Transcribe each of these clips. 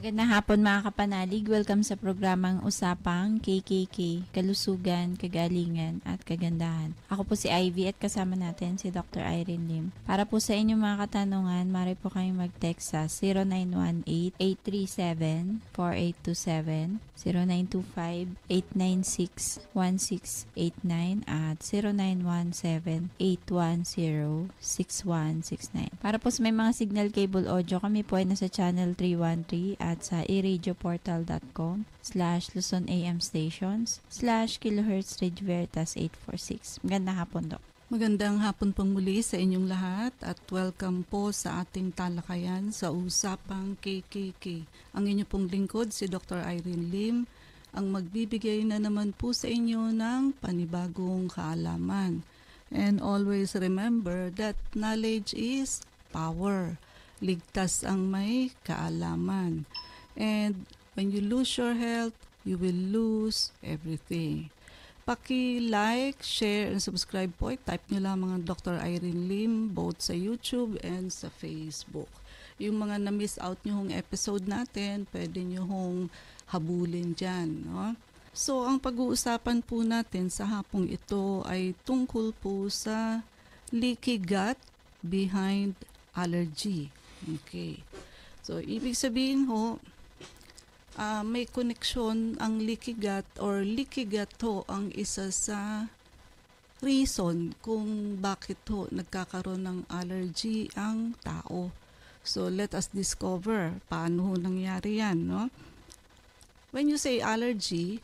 Magandang hapon mga kapanalig. Welcome sa programang Usapang KKK, Kalusugan, Kagalingan at Kagandahan. Ako po si Ivy at kasama natin si Dr. Irene Lim. Para po sa inyong mga katanungan, maaari po kayong mag-text sa 0918-837-4827, 0925-896-1689 at 0917-810-6169. Para po sa may mga signal cable audio, kami po ay nasa channel 313 at sa iradioportal.com/Luzon AM Stations/Kilohertz Radio Veritas 846. Magandang hapon, Dok. Magandang hapon pong muli sa inyong lahat at welcome po sa ating talakayan sa Usapang KKK. Ang inyo pong lingkod si Dr. Irene Lim ang magbibigay na naman po sa inyo ng panibagong kaalaman. And always remember that knowledge is power. Ligtas ang may kaalaman. And when you lose your health, you will lose everything. Paki-like, share, and subscribe po. Type nyo lang mga Dr. Irene Lim both sa YouTube and sa Facebook. Yung mga na-miss out nyo hong episode natin, pwede nyo hong habulin dyan. No? So, ang pag-uusapan po natin sa hapong ito ay tungkol po sa leaky gut behind allergy. Okay. So, ibig sabihin ho, may koneksyon ang leaky gut or leaky gut ho ang isa sa reason kung bakit ho nagkakaroon ng allergy ang tao. So, let us discover paano ho nangyari yan, no? When you say allergy,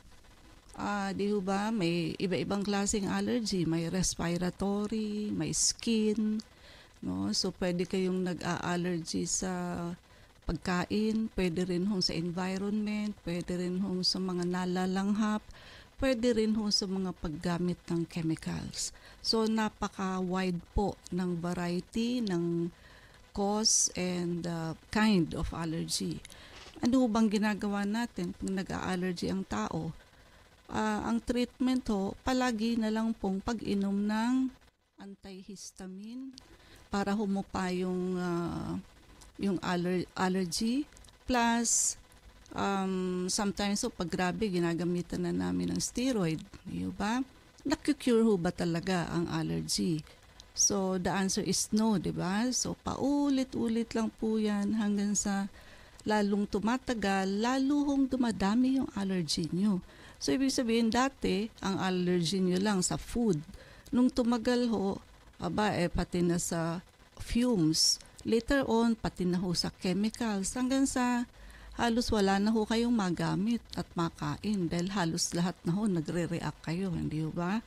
di ho ba, may iba-ibang klaseng allergy. May respiratory, may skin, no? So, pwede kayong nag-a-allergy sa pagkain, pwede rin hong sa environment, pwede rin hong sa mga nalalanghap, pwede rin hong sa mga paggamit ng chemicals. So, napaka-wide po ng variety ng cause and kind of allergy. Ano bang ginagawa natin kung nag-a-allergy ang tao? Ang treatment ho, palagi na lang pong pag-inom ng antihistamine para humupa yung allergy. Plus, sometimes ho, pag grabe, ginagamitan na namin ng steroid. Diba? Nakukure ho ba talaga ang allergy? So, the answer is no, diba? So, paulit-ulit lang po yan hanggang sa lalong tumatagal, lalo hong dumadami yung allergy nyo. So, ibig sabihin, dati, ang allergy nyo lang sa food. Nung tumagal ho, pati na sa fumes. Later on, pati na ho sa chemicals. Hanggang sa halos wala na ho kayong magamit at makain dahil halos lahat na ho nagre-react kayo, hindi ho ba?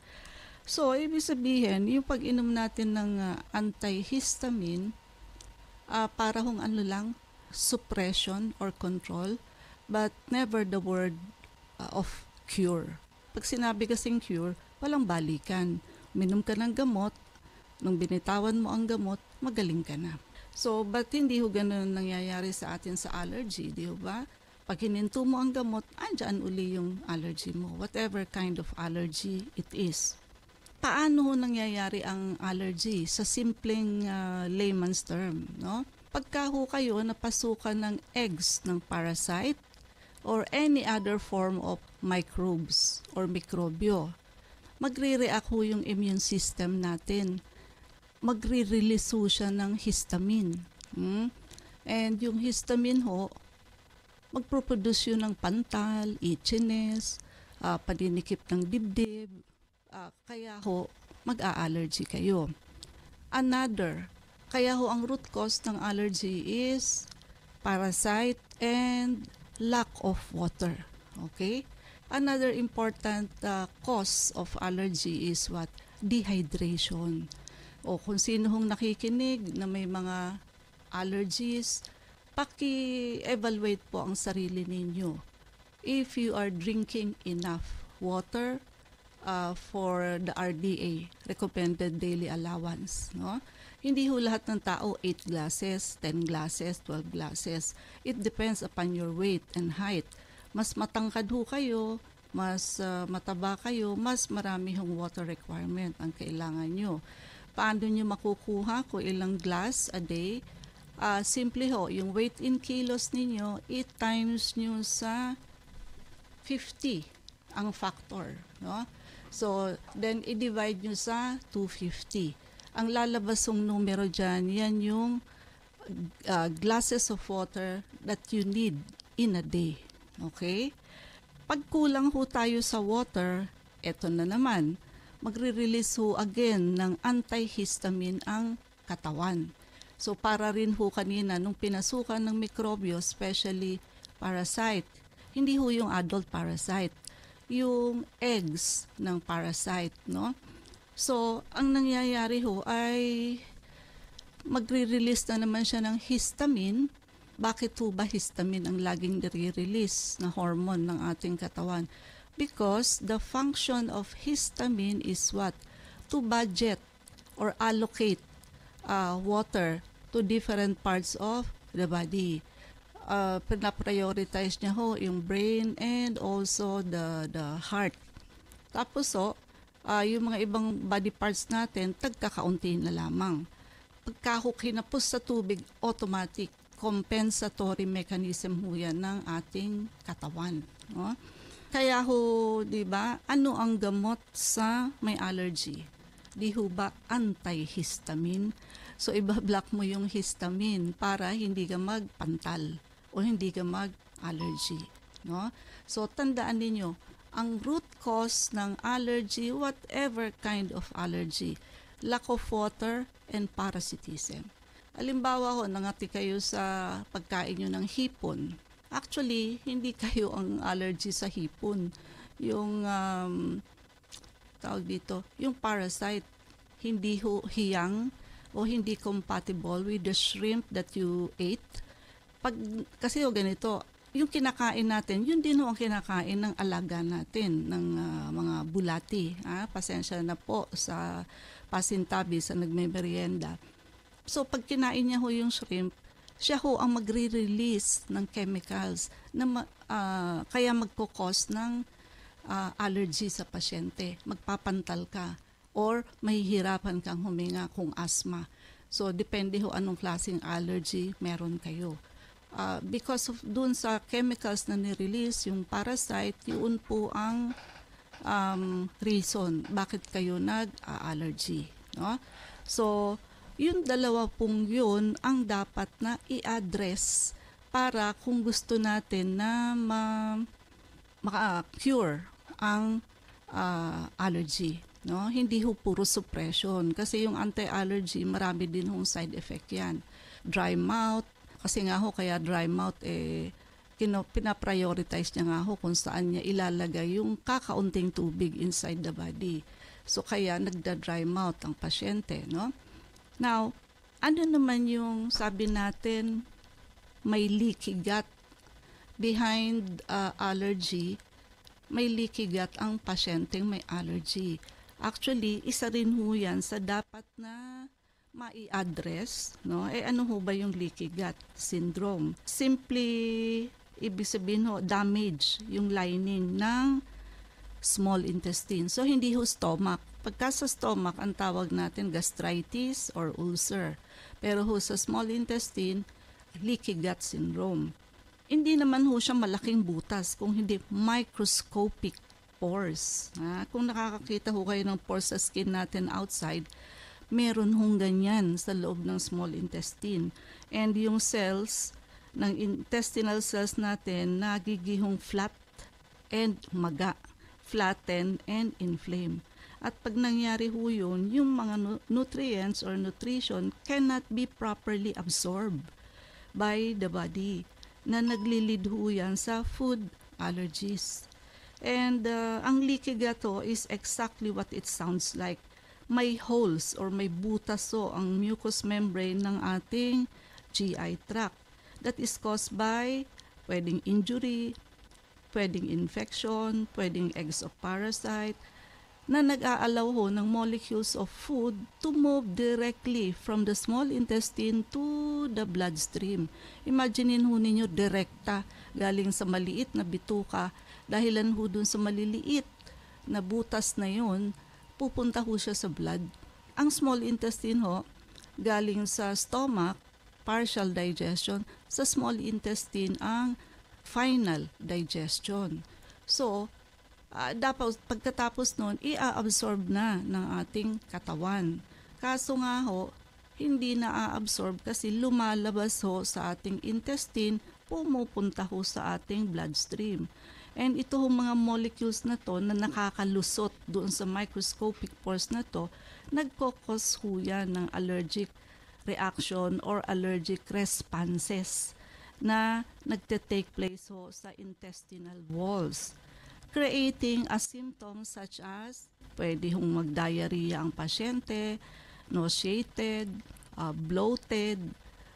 So, ibig sabihin, yung pag-inom natin ng antihistamine, para hong suppression or control, but never the word of cure. Pag sinabi kasing cure, walang balikan. Minom ka ng gamot, nung binitawan mo ang gamot, magaling ka na. So, but hindi ho ganun nangyayari sa atin sa allergy, di ba? Pag hininto mo ang gamot, andyan uli yung allergy mo, whatever kind of allergy it is. Paano ho nangyayari ang allergy? Sa simpleng layman's term, no? Pagka ho kayo napasukan ng eggs ng parasite or any other form of microbes or mikrobyo, magre-react ho yung immune system natin. Magre-release ho siya ng histamine. And yung histamine ho, magproproduce yun ng pantal, itchiness, paninikip ng dibdib, kaya ho, mag-a-allergy kayo. Kaya ho ang root cause ng allergy is parasite and lack of water. Okay? Another important cause of allergy is what? Dehydration. O kung sino hong nakikinig na may mga allergies, paki-evaluate po ang sarili ninyo. If you are drinking enough water for the RDA, recommended daily allowance, no? Hindi ho lahat ng tao 8 glasses, 10 glasses, 12 glasses. It depends upon your weight and height. Mas matangkad ho kayo, mas mataba kayo, mas marami hong water requirement ang kailangan nyo. Paano nyo makukuha kung ilang glass a day? Simple ho, yung weight in kilos ninyo, i-times nyo sa 50 ang factor. No? So, then i-divide nyo sa 250. Ang lalabas ng numero dyan, yan yung glasses of water that you need in a day. Okay? Pag kulang ho tayo sa water, eto na naman, magre-release ho again ng antihistamine ang katawan. So para rin ho kanina, nung pinasukan ng mikrobyo, especially parasite, hindi ho yung adult parasite, yung eggs ng parasite, no? So, ang nangyayari ho ay magre-release na naman siya ng histamine. Bakit ho ba histamine ang laging nire-release na hormone ng ating katawan? Because the function of histamine is what? To budget or allocate water to different parts of the body. Pinaprioritize niya ho yung brain and also the heart. Tapos yung mga ibang body parts natin, tagkakaunti na lamang. Pagka ho kinapos sa tubig, automatic compensatory mechanism ho yan ng ating katawan. No? Kaya ho, di ba, ano ang gamot sa may allergy? Di ho ba antihistamine? So, ibablock mo yung histamine para hindi ka magpantal o hindi ka mag-allergy. No? So, tandaan ninyo, ang root cause ng allergy, whatever kind of allergy, lack of water and parasitism. Halimbawa ho, nangati kayo sa pagkain nyo ng hipon. Actually, hindi kayo ang allergy sa hipon. Yung, tawag dito, yung parasite, hindi ho hiyang o hindi compatible with the shrimp that you ate. Kasi ho ganito, yung kinakain natin, yun din ho ang kinakain ng alaga natin, ng mga bulati. Pasensya na po sa pasintabi, sa nagme-merienda. So, pag kinain niya ho yung shrimp, siya ho ang magre-release ng chemicals na kaya magkukos ng allergy sa pasyente. Magpapantal ka or mahihirapan kang huminga kung asthma. So, depende ho anong klaseng allergy meron kayo. Because of dun sa chemicals na nirelease, yung parasite, yun po ang reason bakit kayo nag-allergy. No? So, yung dalawa pong yun ang dapat na i-address para kung gusto natin na maka-cure ang allergy. No? Hindi ho puro suppression kasi yung anti-allergy, marami din hong side effect yan. Dry mouth, kasi nga ho, kaya dry mouth, pinaprioritize niya nga ho kung saan niya ilalagay yung kakaunting tubig inside the body. So, kaya nagda-dry mouth ang pasyente, no? Now, ano naman yung sabi natin, may leaky gut behind allergy, may leaky gut ang pasyenteng may allergy. Actually, isa rin ho yan sa dapat na mai-address, no? Ano ho ba yung leaky gut syndrome? Simply, ibig sabihin ho, damage yung lining ng small intestine. So, hindi ho stomach. Pagka sa stomach, ang tawag natin gastritis or ulcer. Pero ho sa small intestine, leaky gut syndrome. Hindi naman ho siya malaking butas, kung hindi microscopic pores. Kung nakakakita ho kayo ng pores sa skin natin outside, meron hong ganyan sa loob ng small intestine. And yung cells, ng intestinal cells natin, nagigihong flat and maga, flatten and inflame. At pag nangyari ho yun, yung mga nutrients or nutrition cannot be properly absorbed by the body na naglilid ho yan sa food allergies. And ang leaky gut is exactly what it sounds like. May holes or may butas ang mucous membrane ng ating GI tract that is caused by pwedeng injury, pwedeng infection, pwedeng eggs of parasite na nag-aalaw ho ng molecules of food to move directly from the small intestine to the bloodstream. Imaginein ho ninyo direkta galing sa maliit na bituka dahilan ho dun sa maliliit na butas na yun, pupunta ho siya sa blood. Ang small intestine ho, galing sa stomach, partial digestion, sa small intestine ang final digestion. So, dapat pagkatapos nun, i-absorb na ng ating katawan. Kaso nga ho, hindi na-absorb kasi lumalabas ho sa ating intestine, pumupunta ho sa ating bloodstream. And ito ho mga molecules na to na nakakalusot doon sa microscopic pores na to, nagkokos ho yan ng allergic reaction or allergic responses na nagte-take place ho sa intestinal walls, creating a symptom such as pwede hong mag-diarrhea ang pasyente, nauseated, bloated,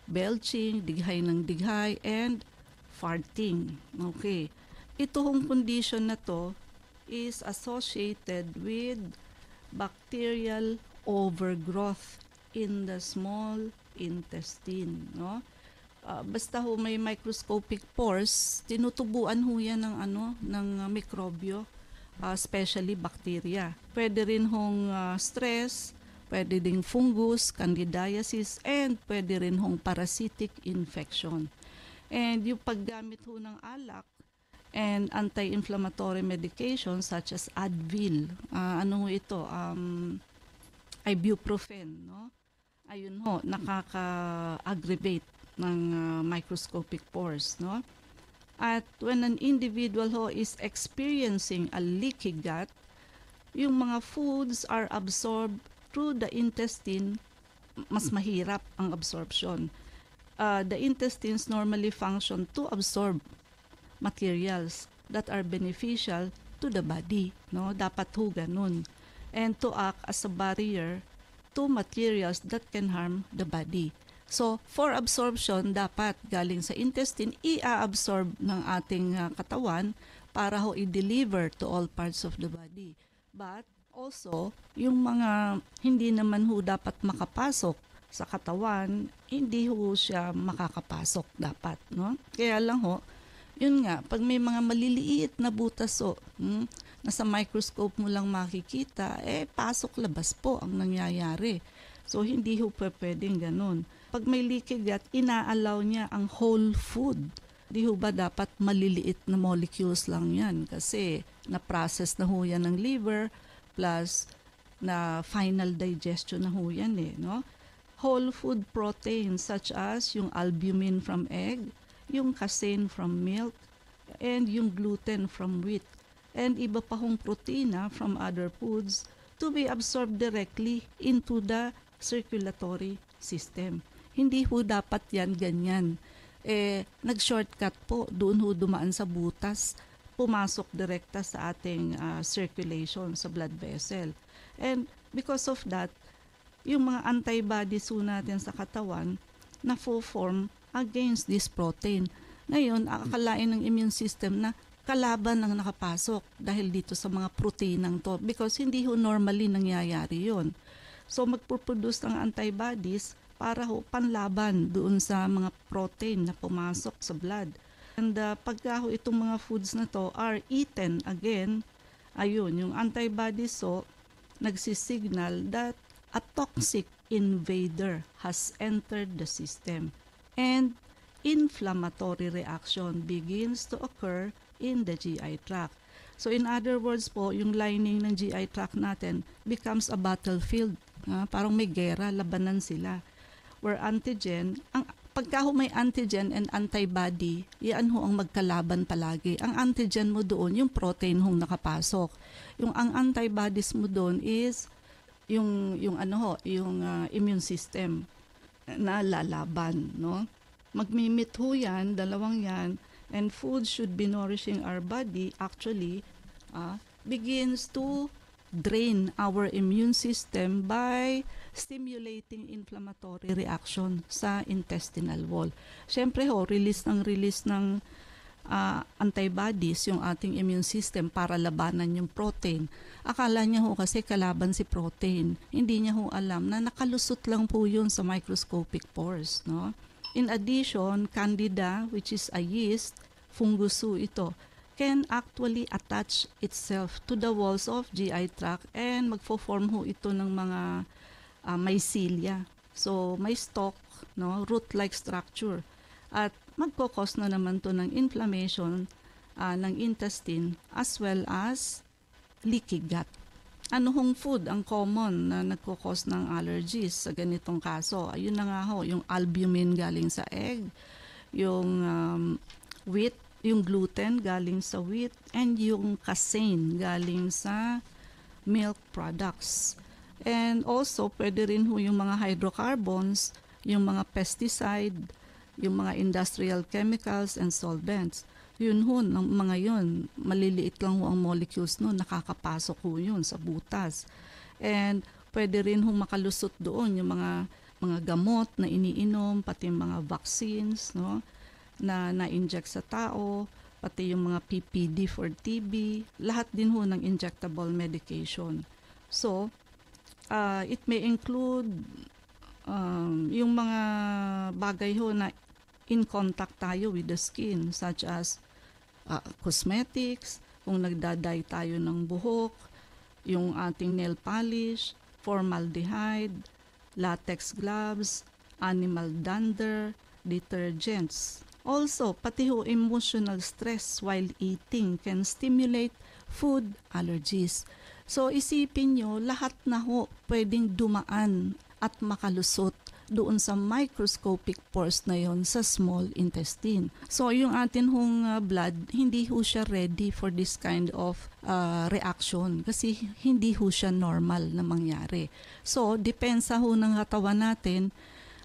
belching, dighay ng dighay, and farting. Okay. Ito hong condition na to is associated with bacterial overgrowth in the small intestine, no? Basta ho may microscopic pores, tinutubuan ho yan ng mikrobyo, especially bacteria. Pwede rin hong stress, pwede ding fungus, candidiasis, and pwede rin hong parasitic infection. And yung paggamit ho ng alak and anti-inflammatory medication such as Advil, ito? Ibuprofen, no? Ayun ho, nakaka-aggravate ng microscopic pores, no? At when an individual ho is experiencing a leaky gut, yung mga foods are absorbed through the intestine, mas mahirap ang absorption. The intestines normally function to absorb materials that are beneficial to the body, no? Dapat ho ganun. And to act as a barrier to materials that can harm the body. So, for absorption, dapat galing sa intestine, i-absorb ng ating katawan para ho i-deliver to all parts of the body. But also, yung mga hindi naman ho dapat makapasok sa katawan, hindi ho siya makakapasok dapat, no? Kaya lang ho, yun nga, pag may mga maliliit na butas ho, nasa microscope mo lang makikita, pasok labas po ang nangyayari. So, hindi ho pwedeng ganun. Pag may leaky gut, ina-allow niya ang whole food. Di ho ba dapat maliliit na molecules lang yan? Kasi na-process na ho yan ng liver, plus na final digestion na ho yan no? Whole food proteins such as yung albumin from egg, yung casein from milk, and yung gluten from wheat, and iba pa hong protina from other foods to be absorbed directly into the circulatory system. Hindi ho dapat yan ganyan. Nag-shortcut po, doon ho dumaan sa butas, pumasok direkta sa ating circulation, sa blood vessel. And because of that, yung mga antibodies ho natin sa katawan na form against this protein. Ngayon, akalain ng immune system na kalaban ang nakapasok dahil dito sa mga proteinang to, because hindi ho normally nangyayari yon. So magpuproduce ng antibodies para ho panlaban doon sa mga protein na pumasok sa blood. And pagka ho itong mga foods na to are eaten again, ayun, yung antibodies so nagsisignal that a toxic invader has entered the system and inflammatory reaction begins to occur in the GI tract. So in other words po, yung lining ng GI tract natin becomes a battlefield. Parang may gera, labanan sila. Where antigen, pagka ho may antigen and antibody, yan ho ang magkalaban palagi. Ang antigen mo doon, yung protein hong nakapasok. Yung ang antibodies mo doon is yung immune system na lalaban, no? Magmimit ho yan, dalawang yan, and food should be nourishing our body actually begins to drain our immune system by stimulating inflammatory reaction sa intestinal wall. Siyempre ho, release ng antibodies yung ating immune system para labanan yung protein. Akala niya ho kasi kalaban si protein. Hindi niya ho alam na nakalusot lang po yun sa microscopic pores, no? In addition, Candida, which is a yeast, fungus ho ito, can actually attach itself to the walls of GI tract and magfo-form ho ito ng mga mycelia. So may stalk, no, root-like structure. At magkokos na naman to ng inflammation ng intestine as well as leaky gut. Ano hong food ang common na nagkokos ng allergies sa ganitong kaso? Ayun na nga ho, yung albumin galing sa egg, yung wheat, yung gluten galing sa wheat, and yung casein galing sa milk products. And also, pwede rin ho yung mga hydrocarbons, yung mga pesticide, yung mga industrial chemicals and solvents. Yun ho, ng mga yun, maliliit lang ho ang molecules no, nakakapasok ho yun sa butas. And pwede rin ho makalusot doon yung mga gamot na iniinom, pati yung mga vaccines no, na na-inject sa tao, pati yung mga PPD for TB, lahat din ho ng injectable medication. So, it may include yung mga bagay ho na in contact tayo with the skin, such as cosmetics, kung nagdaday tayo ng buhok, yung ating nail polish, formaldehyde, latex gloves, animal dander, detergents. Also, pati ho emotional stress while eating can stimulate food allergies. So isipin nyo, lahat na ho pwedeng dumaan at makalusot doon sa microscopic pores na yon sa small intestine. So yung atin hong blood, hindi ho siya ready for this kind of reaction kasi hindi ho siya normal na mangyari. So depensa ho ng katawan natin,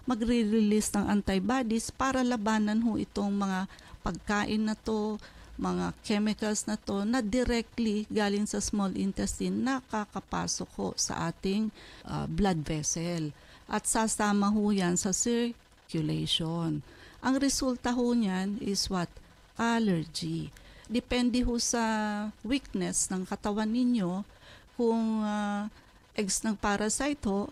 magre-release ng antibodies para labanan ho itong mga pagkain na to, mga chemicals na to na directly galing sa small intestine nakakapasok ho sa ating blood vessel. At sasama ho yan sa circulation. Ang resulta ho niyan is what? Allergy. Depende ho sa weakness ng katawan ninyo. Kung eggs ng parasite ho,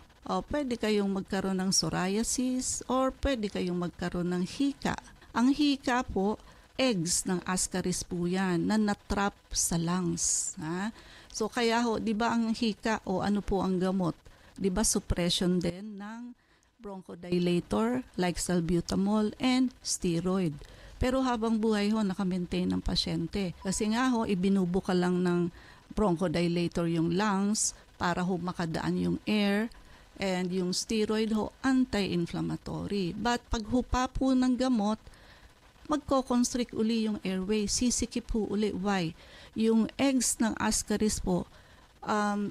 pwede kayong magkaroon ng psoriasis or pwede kayong magkaroon ng hika. Ang hika po, eggs ng ascaris po yan na natrap sa lungs. Ha? So kaya ho, di ba ang hika o ano po ang gamot? Di ba suppression din ng bronchodilator like salbutamol and steroid. Pero habang buhay ho, naka-maintain ng pasyente. Kasi nga ho, ibinubuka lang ng bronchodilator yung lungs para ho makadaan yung air, and yung steroid ho, anti-inflammatory. But pag hupa po ng gamot, magko-constrict uli yung airway, sisikip ho uli. Why? Yung eggs ng ascaris po,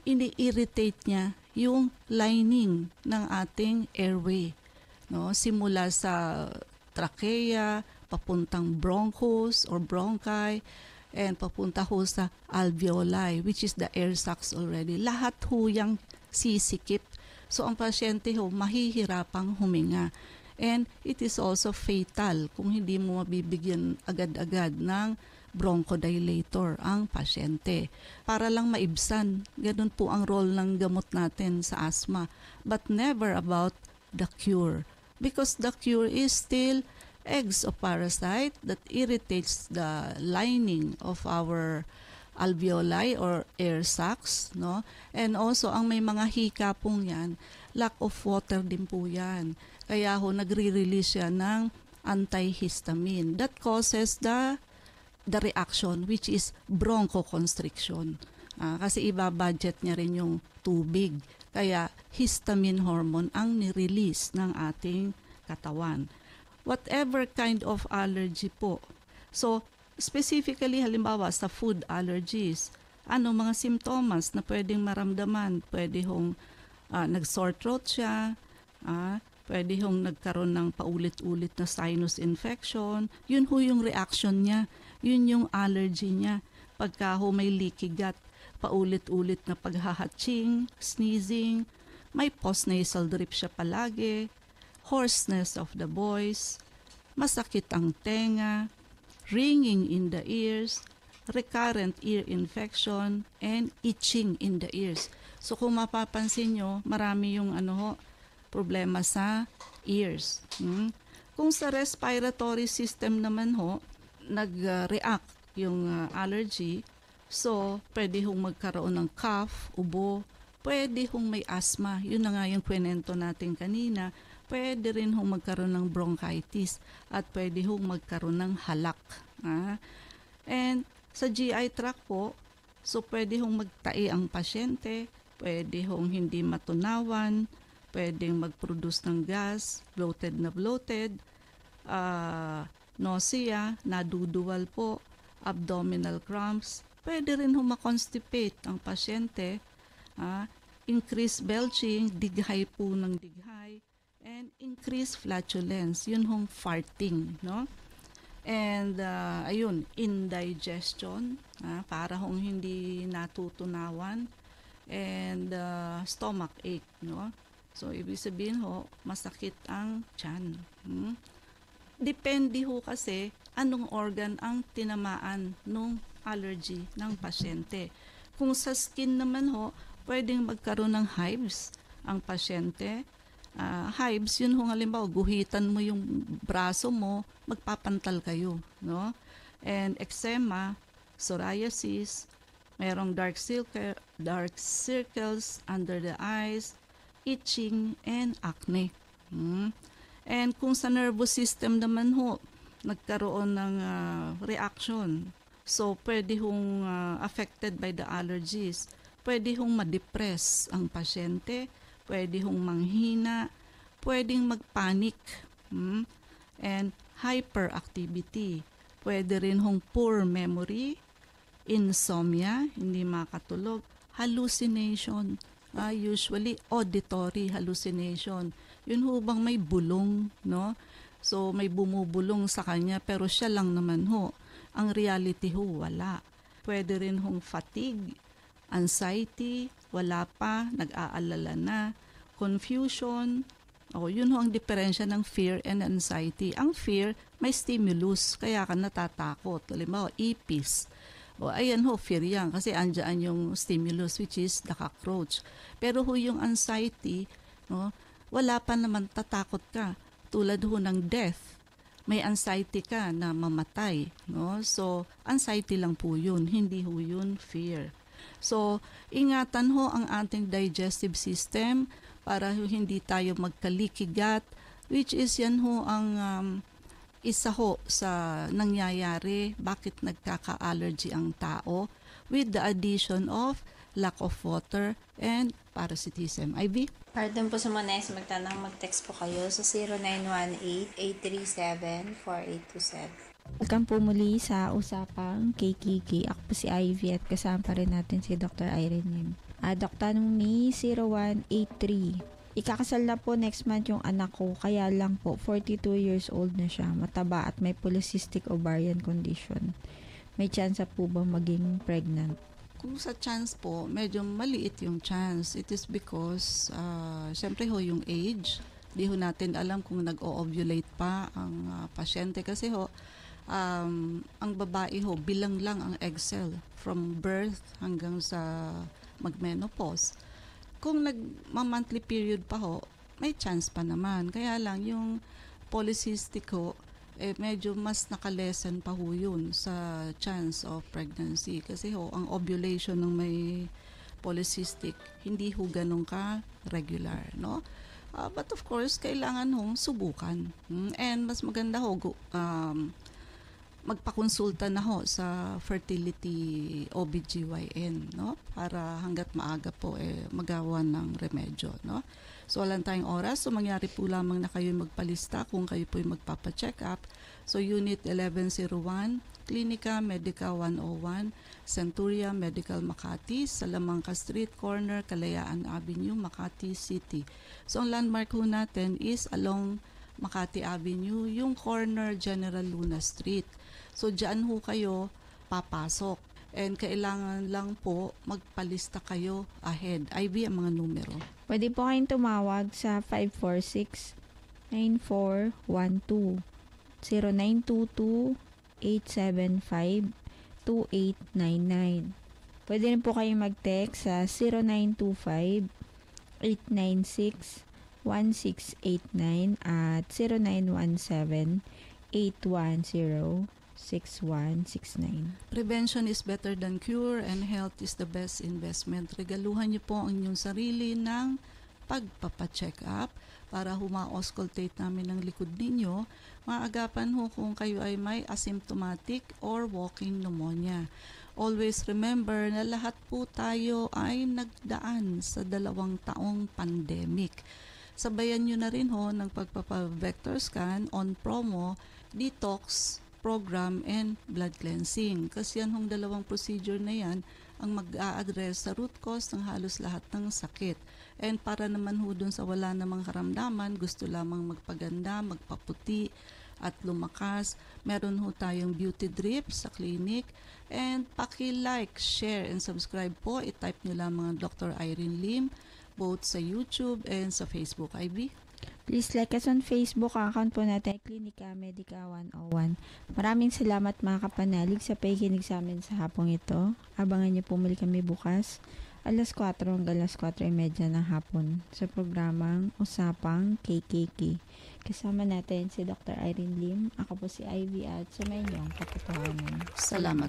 ini-irritate niya yung lining ng ating airway. No? Simula sa trachea, papuntang bronchus or bronchi, and papunta ho sa alveoli, which is the air sacs already. Lahat ho yung sisikip. So ang pasyente ho, mahihirapang huminga. And it is also fatal kung hindi mo mabibigyan agad-agad ng bronchodilator ang pasyente. Para lang maibsan, ganun po ang role ng gamot natin sa asthma. But never about the cure. Because the cure is still eggs of parasite that irritates the lining of our alveoli or air sacs, no? And also, ang may mga hika pong yan, lack of water din po yan. Kaya ho, nagre-release siya ng antihistamine that causes the reaction, which is bronchoconstriction. Kasi iba-budget niya rin yung tubig. Kaya histamine hormone ang nirelease ng ating katawan. Whatever kind of allergy po. So, specifically halimbawa sa food allergies, mga simptomas na pwedeng maramdaman? Pwede hong nag-sore throat siya, pwede hong nagkaroon ng paulit-ulit na sinus infection. Yun ho yung reaction niya. Yun yung allergy niya. Pagka ho may leaky gut, paulit-ulit na paghahatching, sneezing, may postnasal drip siya palagi, hoarseness of the voice, masakit ang tenga, ringing in the ears, recurrent ear infection, and itching in the ears. So kung mapapansin nyo, marami yung problema sa ears. Kung sa respiratory system naman ho, nag-react yung allergy, so pwede hong magkaroon ng cough, ubo, pwede hong may asthma. Yun na nga yung kwento natin kanina. Pwede rin hong magkaroon ng bronchitis at pwede hong magkaroon ng halak. And sa GI tract po, so pwede hong magtai ang pasyente, pwede hong hindi matunawan, pwedeng mag-produce ng gas, bloated na bloated, nausea, naduduwal po, abdominal cramps, pwede rin hong ma-constipate ang pasyente, increased belching, dighay po ng dighay, and increased flatulence, yun hong farting, no? And ayun, indigestion, para hong hindi natutunawan, and stomach ache, no? So ibig sabihin ho, masakit ang tiyan. Depende ho kasi anong organ ang tinamaan nung allergy ng pasyente. Kung sa skin naman ho, pwedeng magkaroon ng hives ang pasyente. Hives, yun ho halimbawa, guhitan mo yung braso mo, magpapantal kayo, no? And eczema, psoriasis, merong dark circles under the eyes, itching, and acne. And kung sa nervous system naman ho, nagkaroon ng reaction, so pwede hong affected by the allergies, pwede hong ma-depress ang pasyente, pwede hong manghina, pwedeng magpanic, and hyperactivity. Pwede rin hong poor memory, insomnia, hindi makatulog, hallucination, usually auditory hallucination. Yun ho bang may bulong, no? So may bumubulong sa kanya pero siya lang naman ho. Ang reality ho, wala. Pwede rin hong fatigue, anxiety, wala pa, nag-aalala na, confusion. Yun ho ang diferensya ng fear and anxiety. Ang fear, may stimulus, kaya ka natatakot. Halimbawa, ipis. Ayan ho, fear yan, kasi andyan yung stimulus, which is the cockroach. Pero ho yung anxiety, no, wala pa naman, tatakot ka. Tulad ho ng death, may anxiety ka na mamatay. No? So, anxiety lang po yun, hindi ho yun fear. So, ingatan ho ang ating digestive system para hindi tayo magkalikigat, which is yan ho ang isa ho sa nangyayari bakit nagkaka-allergy ang tao with the addition of lack of water and parasitism. Ivy? Pardon po sa mga nais magtanong, mag-text po kayo sa 0918-837-4827. Welcome po muli sa Usapang KKK. Ako po si Ivy at kasama pa rin natin si Dr. Irene Lim. Doc, tanong ni 0183. Ikakasal na po next month yung anak ko, kaya lang po 42 years old na siya, mataba at may polycystic ovarian condition. May chance po ba maging pregnant? Kung sa chance po, medyo maliit yung chance. It is because, syempre ho, yung age, di ho natin alam kung nag-o-ovulate pa ang pasyente kasi ho, ang babae ho, bilang lang ang egg cell from birth hanggang sa mag-menopause. Kung nag-monthly period pa ho, may chance pa naman. Kaya lang yung polycystic ho, medyo mas nakalesen pa ho yun sa chance of pregnancy. Kasi ho, ang ovulation ng may polycystic, hindi ho ganun ka regular, no? But of course, kailangan hong subukan. And mas maganda ho, magpakonsulta na ho sa fertility OBGYN, no? Para hanggat maaga po magawa ng remedyo, no? So wala tayong oras, so mangyari po lamang na kayo magpalista kung kayo po magpapa-check up. So Unit 1101, Clinica Medica 101, Centuria Medical Makati, Salamanca Street Corner, Kalayaan Avenue, Makati City. So ang landmark ho natin is along Makati Avenue, yung corner General Luna Street. So diyan ho kayo papasok. And kailangan lang po magpalista kayo ahead. Ivy, ang mga numero. Pwede po kayong tumawag sa 546-9412, 0922-875-2899. Pwede rin po kayong mag-text sa 0925-896-1689 at 0917-810-01 Prevention is better than cure and health is the best investment. Regaluhan niyo po ang inyong sarili ng pagpapacheck up para huma-auscultate namin ang likod ninyo. Maagapan ho kung kayo ay may asymptomatic or walking pneumonia. Always remember na lahat po tayo ay nagdaan sa 2 taong pandemic. Sabayan nyo na rin ho ng pagpapa-vector scan on promo, detox program, and blood cleansing. Kasi yan hong 2 procedure na yan ang mag-a-address sa root cause ng halos lahat ng sakit. And para naman ho dun sa wala namang karamdaman, gusto lamang magpaganda, magpaputi, at lumakas, meron ho tayong beauty drip sa clinic. And paki-like, share, and subscribe po. I-type nyo lamang Dr. Irene Lim, both sa YouTube and sa Facebook. Ivy? Please like us on Facebook. Ang account po natin ay Klinika Medica 101. Maraming salamat mga kapanalig sa pakikinig sa amin sa hapong ito. Abangan niyo po muli kami bukas, alas 4 hanggang alas 4:30 ng hapon sa programang Usapang KKK. Kasama natin si Dr. Irene Lim. Ako po si Ivy at sa inyong katotohanan. Salamat.